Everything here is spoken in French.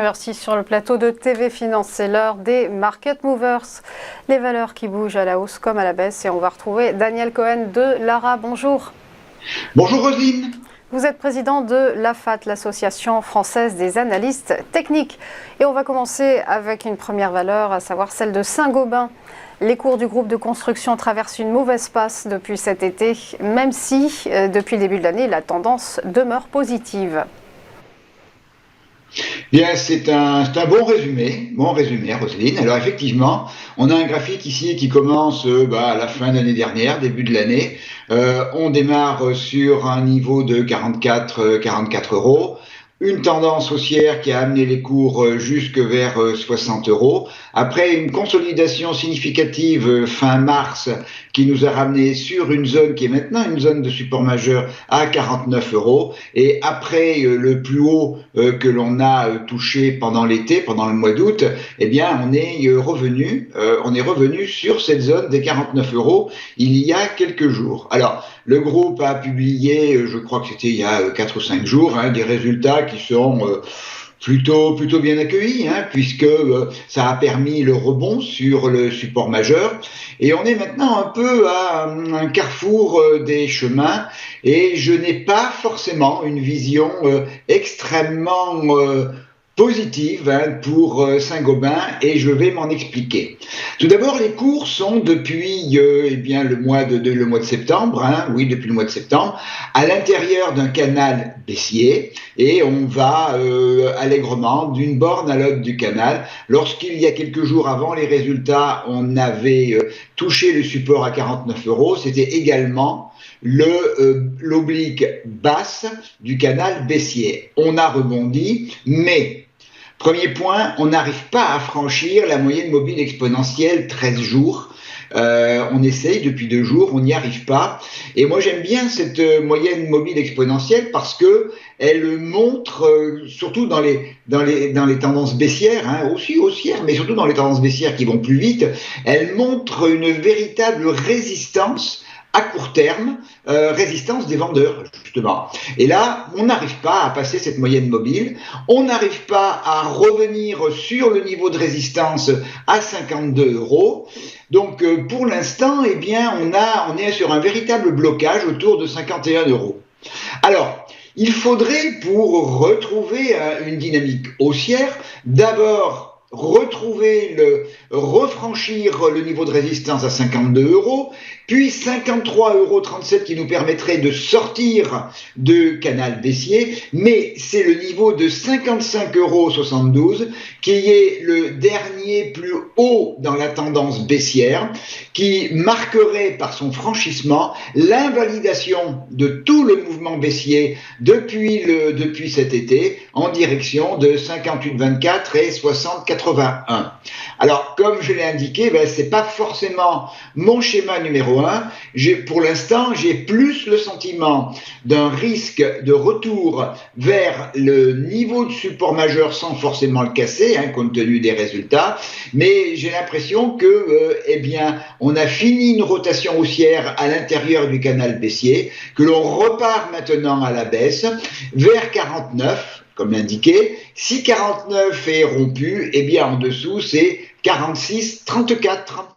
merci sur le plateau de TV Finance. C'est l'heure des Market Movers, les valeurs qui bougent à la hausse comme à la baisse. Et on va retrouver Daniel Cohen de Lara. Bonjour. Bonjour Roselyne. Vous êtes président de l'AFAT, l'Association française des analystes techniques. Et on va commencer avec une première valeur, à savoir celle de Saint-Gobain. Les cours du groupe de construction traversent une mauvaise passe depuis cet été, même si, depuis le début de l'année, la tendance demeure positive. Bien, c'est un bon résumé, Roselyne. Alors effectivement, on a un graphique ici qui commence à la fin de l'année dernière, début de l'année. On démarre sur un niveau de 44 euros. Une tendance haussière qui a amené les cours jusque vers 60 euros. Après une consolidation significative fin mars qui nous a ramené sur une zone qui est maintenant une zone de support majeur à 49 euros. Et après le plus haut que l'on a touché pendant l'été, pendant le mois d'août, eh bien on est revenu sur cette zone des 49 euros il y a quelques jours. Alors le groupe a publié, je crois que c'était il y a 4 ou 5 jours, des résultats qui sont plutôt bien accueillis, puisque ça a permis le rebond sur le support majeur. Et on est maintenant un peu à un carrefour des chemins, et je n'ai pas forcément une vision extrêmement positive pour Saint-Gobain, et je vais m'en expliquer. Tout d'abord, les cours sont depuis le mois de septembre, depuis le mois de septembre, à l'intérieur d'un canal baissier, et on va allègrement d'une borne à l'autre du canal. Lorsqu'il y a quelques jours avant les résultats, on avait touché le support à 49 euros, c'était également l'oblique basse du canal baissier. On a rebondi, mais premier point, on n'arrive pas à franchir la moyenne mobile exponentielle 13 jours. On essaye depuis 2 jours, on n'y arrive pas. Et moi j'aime bien cette moyenne mobile exponentielle parce que elle montre, surtout dans les tendances baissières, aussi haussières, mais surtout dans les tendances baissières qui vont plus vite, elle montre une véritable résistance à court terme, résistance des vendeurs, justement. Et là, on n'arrive pas à passer cette moyenne mobile, on n'arrive pas à revenir sur le niveau de résistance à 52 euros. Donc, pour l'instant, on est sur un véritable blocage autour de 51 euros. Alors, il faudrait, pour retrouver une dynamique haussière, d'abord refranchir le niveau de résistance à 52 euros, puis 53,37 euros qui nous permettrait de sortir de canal baissier, mais c'est le niveau de 55,72 euros qui est le dernier plus haut dans la tendance baissière, qui marquerait par son franchissement l'invalidation de tout le mouvement baissier depuis cet été en direction de 58,24 et 60,81. Alors, comme je l'ai indiqué, c'est pas forcément mon schéma numéro 1. Pour l'instant, j'ai plus le sentiment d'un risque de retour vers le niveau de support majeur sans forcément le casser, compte tenu des résultats. Mais j'ai l'impression que, on a fini une rotation haussière à l'intérieur du canal baissier, que l'on repart maintenant à la baisse vers 49. Comme l'indiqué, si 49 est rompu, en dessous, c'est 46,34.